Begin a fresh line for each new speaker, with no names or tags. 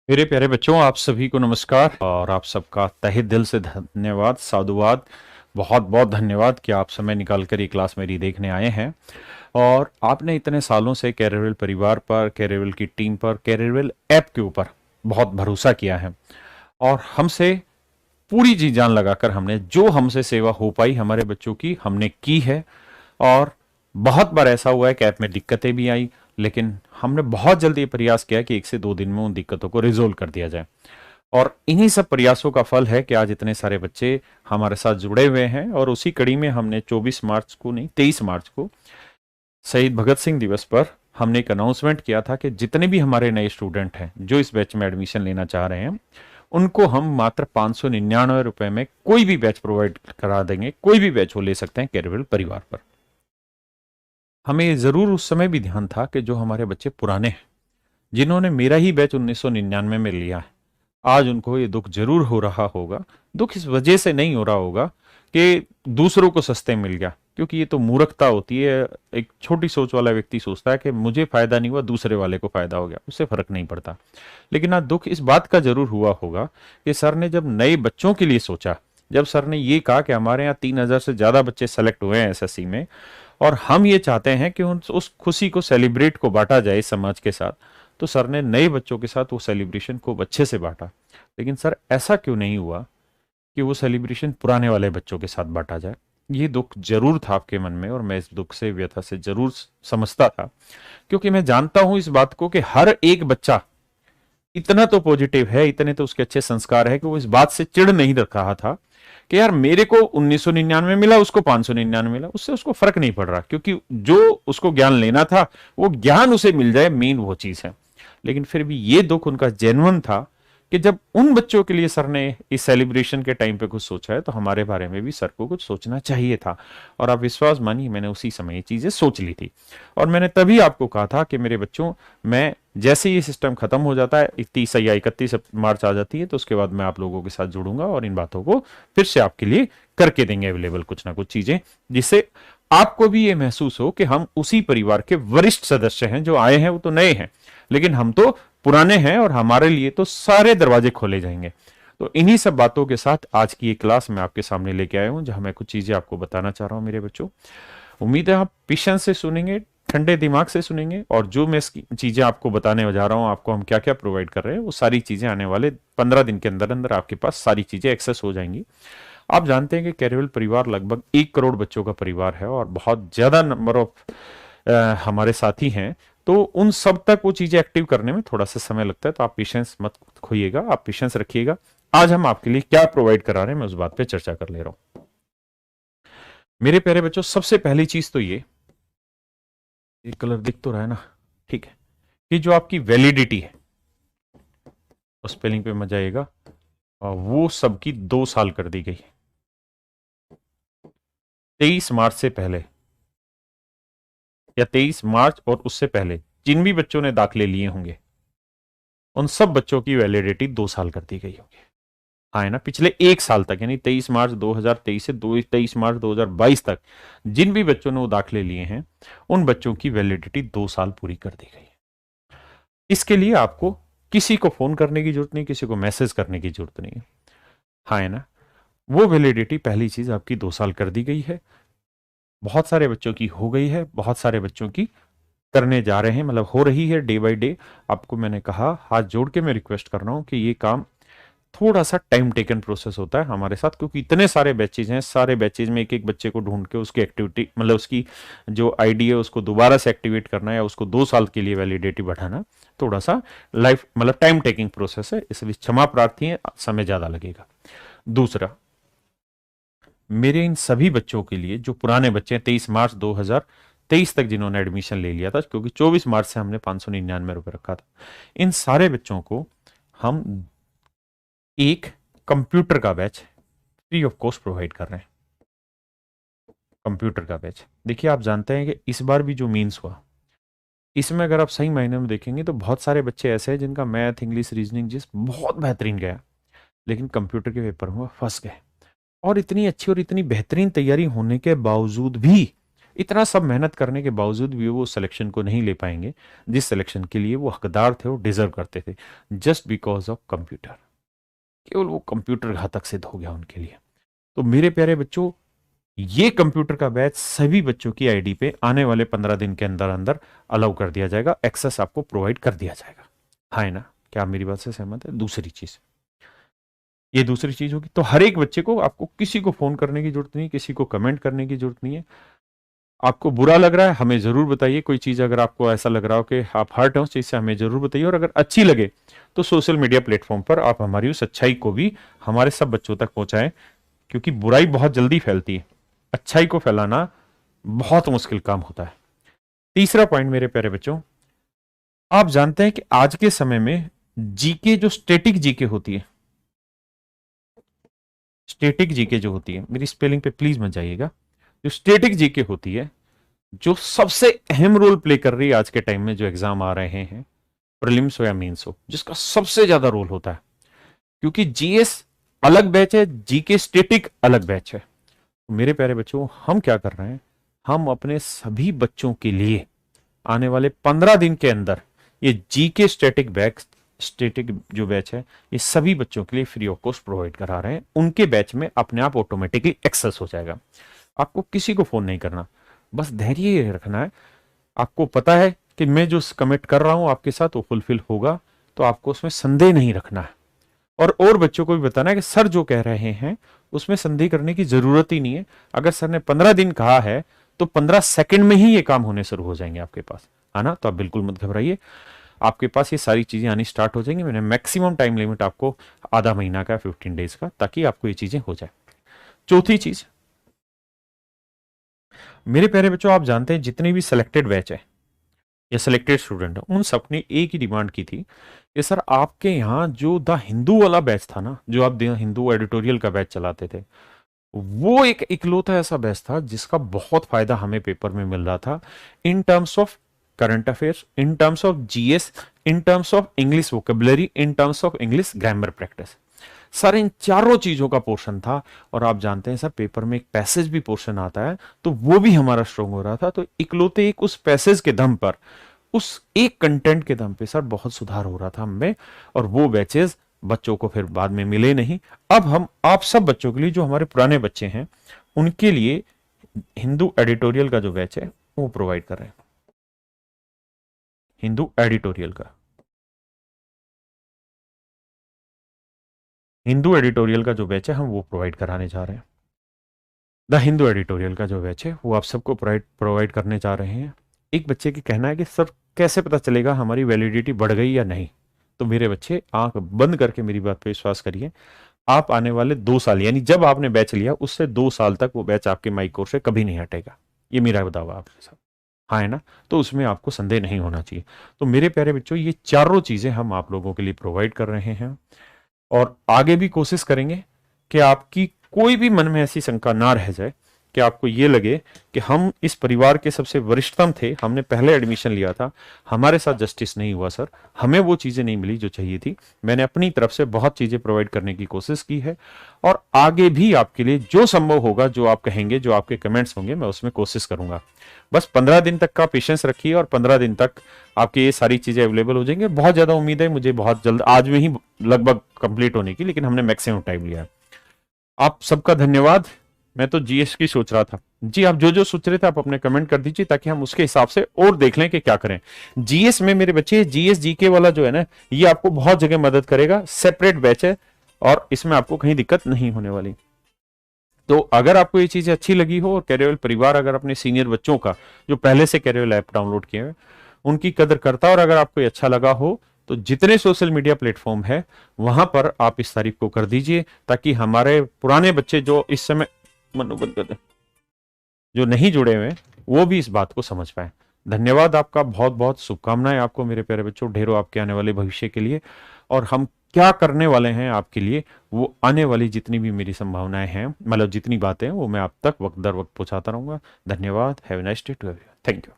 मेरे प्यारे बच्चों, आप सभी को नमस्कार और आप सबका तहे दिल से धन्यवाद, साधुवाद। बहुत बहुत धन्यवाद कि आप समय निकाल कर ये क्लास मेरी देखने आए हैं और आपने इतने सालों से कैरियरवेल परिवार पर, कैरियरवेल की टीम पर, कैरियरवेल ऐप के ऊपर बहुत भरोसा किया है और हमसे पूरी जी जान लगाकर हमने जो हमसे सेवा हो पाई हमारे बच्चों की हमने की है। और बहुत बार ऐसा हुआ है कि ऐप में दिक्कतें भी आई, लेकिन हमने बहुत जल्दी ये प्रयास किया कि 1 से 2 दिन में उन दिक्कतों को रिजोल्व कर दिया जाए। और इन्हीं सब प्रयासों का फल है कि आज इतने सारे बच्चे हमारे साथ जुड़े हुए हैं और उसी कड़ी में हमने 24 मार्च को नहीं 23 मार्च को शहीद भगत सिंह दिवस पर हमने एक अनाउंसमेंट किया था कि जितने भी हमारे नए स्टूडेंट हैं जो इस बैच में एडमिशन लेना चाह रहे हैं उनको हम मात्र 599 रुपए में कोई भी बैच प्रोवाइड करा देंगे। कोई भी बैच वो ले सकते हैं कैरियरवेल परिवार पर। हमें जरूर उस समय भी ध्यान था कि जो हमारे बच्चे पुराने हैं, जिन्होंने मेरा ही बैच 1999 में लिया है, आज उनको ये दुख जरूर हो रहा होगा। दुख इस वजह से नहीं हो रहा होगा कि दूसरों को सस्ते मिल गया, क्योंकि ये तो मूर्खता होती है। एक छोटी सोच वाला व्यक्ति सोचता है कि मुझे फायदा नहीं हुआ, दूसरे वाले को फायदा हो गया, उससे फर्क नहीं पड़ता। लेकिन आज दुख इस बात का जरूर हुआ होगा कि सर ने जब नए बच्चों के लिए सोचा, जब सर ने ये कहा कि हमारे यहाँ 3,000 से ज्यादा बच्चे सेलेक्ट हुए हैं एसएससी में और हम ये चाहते हैं कि उस खुशी को, सेलिब्रेट को बांटा जाए समाज के साथ, तो सर ने नए बच्चों के साथ वो सेलिब्रेशन को अच्छे से बांटा। लेकिन सर ऐसा क्यों नहीं हुआ कि वो सेलिब्रेशन पुराने वाले बच्चों के साथ बांटा जाए? ये दुख जरूर था आपके मन में और मैं इस दुख से, व्यथा से जरूर समझता था, क्योंकि मैं जानता हूं इस बात को कि हर एक बच्चा इतना तो पॉजिटिव है, इतने तो उसके अच्छे संस्कार है कि वो इस बात से चिढ़ नहीं रख रहा था कि यार मेरे को 1999 मिला, उसको 599 मिला, उससे उसको फर्क नहीं पड़ रहा, क्योंकि जो उसको ज्ञान लेना था वो ज्ञान उसे मिल जाए, मेन वो चीज है। लेकिन फिर भी ये दुख उनका जेन्युइन था कि जब उन बच्चों के लिए सर ने इस सेलिब्रेशन के टाइम पे कुछ सोचा है तो हमारे बारे में भी सर को कुछ सोचना चाहिए था। और आप विश्वास मानिए, मैंने उसी समय ये चीजें सोच ली थी और मैंने तभी आपको कहा था कि मेरे बच्चों, मैं जैसे ये सिस्टम खत्म हो जाता है, 30 या 31 मार्च आ जाती है, तो उसके बाद मैं आप लोगों के साथ जुड़ूंगा और इन बातों को फिर से आपके लिए करके देंगे अवेलेबल कुछ ना कुछ चीजें, जिससे आपको भी ये महसूस हो कि हम उसी परिवार के वरिष्ठ सदस्य हैं। जो आए हैं वो तो नए हैं, लेकिन हम तो पुराने हैं और हमारे लिए तो सारे दरवाजे खोले जाएंगे। तो इन्हीं सब बातों के साथ आज की ये क्लास मैं आपके सामने लेके आया हूं, जहां मैं कुछ चीजें आपको बताना चाह रहा हूं मेरे बच्चों। उम्मीद है आप पेशेंस से सुनेंगे, ठंडे दिमाग से सुनेंगे और जो मैं चीजें आपको बताने जा रहा हूं, आपको हम क्या क्या प्रोवाइड कर रहे हैं, वो सारी चीजें आने वाले 15 दिन के अंदर अंदर आपके पास सारी चीजें एक्सेस हो जाएंगी। आप जानते हैं कि कैरियरवेल परिवार लगभग 1 करोड़ बच्चों का परिवार है और बहुत ज्यादा नंबर ऑफ हमारे साथी हैं। तो उन सब तक वो चीजें एक्टिव करने में थोड़ा सा समय लगता है, तो आप पेशेंस मत खोइएगा, आप पेशेंस रखिएगा। आज हम आपके लिए क्या प्रोवाइड करा रहे हैं, मैं उस बात पे चर्चा कर ले रहा हूं। मेरे प्यारे बच्चों, सबसे पहली चीज तो ये कलर दिख तो रहा है ना, ठीक है, कि जो आपकी वैलिडिटी है, उस स्पेलिंग पे मजा आएगा, और वो सबकी 2 साल कर दी गई है। 23 मार्च से पहले या 23 मार्च और उससे पहले जिन भी बच्चों ने दाखिले लिए होंगे, उन सब बच्चों की वैलिडिटी 2 साल कर दी गई होगी। हाँ है ना, पिछले 1 साल तक, यानी 23 मार्च 2023 से 23 मार्च 2022 तक जिन भी बच्चों ने वो दाखिले लिए हैं, उन बच्चों की वैलिडिटी 2 साल पूरी कर दी गई है। इसके लिए आपको किसी को फोन करने की जरूरत नहीं, किसी को मैसेज करने की जरूरत नहीं है। हाँ है ना, वो वैलिडिटी पहली चीज आपकी 2 साल कर दी गई है। बहुत सारे बच्चों की हो गई है, बहुत सारे बच्चों की करने जा रहे हैं, मतलब हो रही है डे बाय डे। आपको मैंने कहा, हाथ जोड़ के मैं रिक्वेस्ट कर रहा हूं कि ये काम थोड़ा सा टाइम टेकन प्रोसेस होता है हमारे साथ, क्योंकि इतने सारे बैचेज हैं, सारे बैचेज में एक एक बच्चे को ढूंढ के उसकी एक्टिविटी, मतलब उसकी जो आईडी है उसको दोबारा से एक्टिवेट करना या उसको 2 साल के लिए वैलिडिटी बढ़ाना थोड़ा सा लाइफ, मतलब टाइम टेकिंग प्रोसेस है, इसलिए क्षमा प्रार्थी है, समय ज्यादा लगेगा। दूसरा, मेरे इन सभी बच्चों के लिए जो पुराने बच्चे हैं 23 मार्च 2023 तक जिन्होंने एडमिशन ले लिया था, क्योंकि 24 मार्च से हमने 599 रुपए रखा था, इन सारे बच्चों को हम एक कंप्यूटर का batch free of cost provide कर रहे हैं। कंप्यूटर का बैच, देखिए आप जानते हैं कि इस बार भी जो मीन्स हुआ, इसमें अगर आप सही मायने में देखेंगे तो बहुत सारे बच्चे ऐसे हैं जिनका मैथ, इंग्लिश, रीजनिंग जिस बहुत बेहतरीन गया, लेकिन कंप्यूटर के पेपर में फंस गए। और इतनी अच्छी और इतनी बेहतरीन तैयारी होने के बावजूद भी इतना सब मेहनत करने के बावजूद भी वो सिलेक्शन को नहीं ले पाएंगे जिस सिलेक्शन के लिए वो हकदार थे, वो डिजर्व करते थे, जस्ट बिकॉज ऑफ कंप्यूटर। केवल वो कंप्यूटर घातक सिद्ध हो गया उनके लिए। तो मेरे प्यारे बच्चों, ये कंप्यूटर का बैच सभी बच्चों की आईडी पे आने वाले 15 दिन के अंदर अंदर अलाउ कर दिया जाएगा, एक्सेस आपको प्रोवाइड कर दिया जाएगा। हाँ है ना, क्या आप मेरी बात से सहमत है? दूसरी चीज, ये दूसरी चीज होगी, तो हर एक बच्चे को, आपको किसी को फोन करने की जरूरत नहीं, किसी को कमेंट करने की जरूरत नहीं है। आपको बुरा लग रहा है हमें जरूर बताइए, कोई चीज अगर आपको ऐसा लग रहा हो कि आप हर्ट हो उस चीज से, हमें जरूर बताइए। और अगर अच्छी लगे तो सोशल मीडिया प्लेटफॉर्म पर आप हमारी उस अच्छाई को भी हमारे सब बच्चों तक पहुंचाएं, क्योंकि बुराई बहुत जल्दी फैलती है, अच्छाई को फैलाना बहुत मुश्किल काम होता है। तीसरा पॉइंट मेरे प्यारे बच्चों, आप जानते हैं कि आज के समय में जीके, जो स्टैटिक जीके होती है, स्टैटिक जीके जो होती है, मेरी स्पेलिंग पे प्लीज मत जाइएगा, जो स्टैटिक जीके होती है, जो सबसे अहम रोल प्ले कर रही है आज के टाइम में, जो एग्जाम आ रहे हैं, प्रीलिम्स हो या मेंस हो, जिसका सबसे ज्यादा रोल होता है, क्योंकि जीएस अलग बैच है, जीके स्टैटिक अलग बैच है। तो मेरे प्यारे बच्चों, हम क्या कर रहे हैं, हम अपने सभी बच्चों के लिए आने वाले 15 दिन के अंदर ये जीके स्टैटिक जो बैच है, ये सभी बच्चों के लिए फ्री ऑफ कॉस्ट प्रोवाइड करा रहे हैं। उनके बैच में अपने आप ऑटोमेटिकली एक्सेस हो जाएगा, आपको किसी को फोन नहीं करना, बस धैर्य रखना है। आपको पता है कि मैं जो कमिट कर रहा हूं आपके साथ वो फुलफिल होगा, तो आपको उसमें संदेह नहीं रखना है। और बच्चों को भी बताना है कि सर जो कह रहे हैं उसमें संदेह करने की जरूरत ही नहीं है। अगर सर ने 15 दिन कहा है तो 15 सेकंड में ही ये काम होने शुरू हो जाएंगे आपके पास, है ना। तो आप बिल्कुल मत घबराइए, आपके पास ये सारी चीजें आनी स्टार्ट हो जाएंगी। मैंने मैक्सिमम टाइम लिमिट आपको आधा महीना का, 15 डेज का, ताकि आपको ये चीजें हो जाए। चौथी चीज, मेरे प्यारे बच्चों, आप जानते हैं जितने भी सिलेक्टेड बैच है या सिलेक्टेड स्टूडेंट है, उन सबने एक ही डिमांड की थी कि सर आपके यहाँ जो द हिंदू वाला बैच था ना, जो आप द हिंदू एडिटोरियल का बैच चलाते थे, वो एक इकलौता ऐसा बैच था जिसका बहुत फायदा हमें पेपर में मिल रहा था, in terms of current affairs, in terms of GS, in terms of English vocabulary, in terms of English grammar practice. Sir इन चारों चीजों का पोर्शन था। और आप जानते हैं सर, पेपर में एक पैसेज भी पोर्शन आता है, तो वो भी हमारा स्ट्रॉन्ग हो रहा था। तो इकलौते एक उस पैसेज के दम पर, उस एक कंटेंट के दम पे सर बहुत सुधार हो रहा था हमें, और वो बैचेस बच्चों को फिर बाद में मिले नहीं। अब हम आप सब बच्चों के लिए, जो हमारे पुराने बच्चे हैं, उनके लिए हिंदू एडिटोरियल का जो बैच है वो प्रोवाइड कर रहे हैं। हिंदू एडिटोरियल का, हिंदू एडिटोरियल का जो बैच है हम वो प्रोवाइड कराने जा रहे हैं। द हिंदू एडिटोरियल का जो बैच है वो आप सबको प्रोवाइड करने जा रहे हैं। एक बच्चे की कहना है कि सर कैसे पता चलेगा हमारी वैलिडिटी बढ़ गई या नहीं। तो मेरे बच्चे, आंख बंद करके मेरी बात पे विश्वास करिए, आप आने वाले 2 साल, यानी जब आपने बैच लिया उससे 2 साल तक वो बैच आपके माई कोर्स से कभी नहीं हटेगा। ये मेरा दावा आपके साथ, हाँ है ना। तो उसमें आपको संदेह नहीं होना चाहिए। तो मेरे प्यारे बच्चों, ये चारों चीजें हम आप लोगों के लिए प्रोवाइड कर रहे हैं, और आगे भी कोशिश करेंगे कि आपकी कोई भी मन में ऐसी शंका ना रह जाए कि आपको ये लगे कि हम इस परिवार के सबसे वरिष्ठतम थे, हमने पहले एडमिशन लिया था, हमारे साथ जस्टिस नहीं हुआ सर, हमें वो चीजें नहीं मिली जो चाहिए थी। मैंने अपनी तरफ से बहुत चीजें प्रोवाइड करने की कोशिश की है, और आगे भी आपके लिए जो संभव होगा, जो आप कहेंगे, जो आपके कमेंट्स होंगे, मैं उसमें कोशिश करूंगा। बस 15 दिन तक का पेशेंस रखिए, और 15 दिन तक आपकी ये सारी चीजें अवेलेबल हो जाएंगे। बहुत ज्यादा उम्मीद है मुझे, बहुत जल्द, आज में ही लगभग कंप्लीट होने की, लेकिन हमने मैक्सिमम टाइम लिया है। आप सबका धन्यवाद। मैं तो जीएस की सोच रहा था जी, आप जो जो सोच रहे थे आप अपने कमेंट कर दीजिए, ताकि हम उसके हिसाब से और देख लें कि क्या करें। जीएस में मेरे बच्चे, जीएस जीके वाला जो है ना, ये आपको बहुत जगह मदद करेगा, सेपरेट बैच है, और इसमें आपको कहीं दिक्कत नहीं होने वाली। तो अगर आपको ये चीजें अच्छी लगी हो, और कैरियर परिवार अगर अपने सीनियर बच्चों का, जो पहले से कैरियर ऐप डाउनलोड किए हैं, उनकी कदर करता, और अगर आपको अच्छा लगा हो, तो जितने सोशल मीडिया प्लेटफॉर्म है वहां पर आप इस तारीफ को कर दीजिए, ताकि हमारे पुराने बच्चे जो इस समय मनोबल कर, जो नहीं जुड़े हुए, वो भी इस बात को समझ पाए। धन्यवाद आपका, बहुत बहुत शुभकामनाएं आपको मेरे प्यारे बच्चों, ढेरों आपके आने वाले भविष्य के लिए। और हम क्या करने वाले हैं आपके लिए, वो आने वाली जितनी भी मेरी संभावनाएं हैं, मतलब जितनी बातें हैं, वो मैं आप तक वक्त दर वक्त पहुंचाता रहूंगा। धन्यवाद। Have a nice day to everyone. Thank you.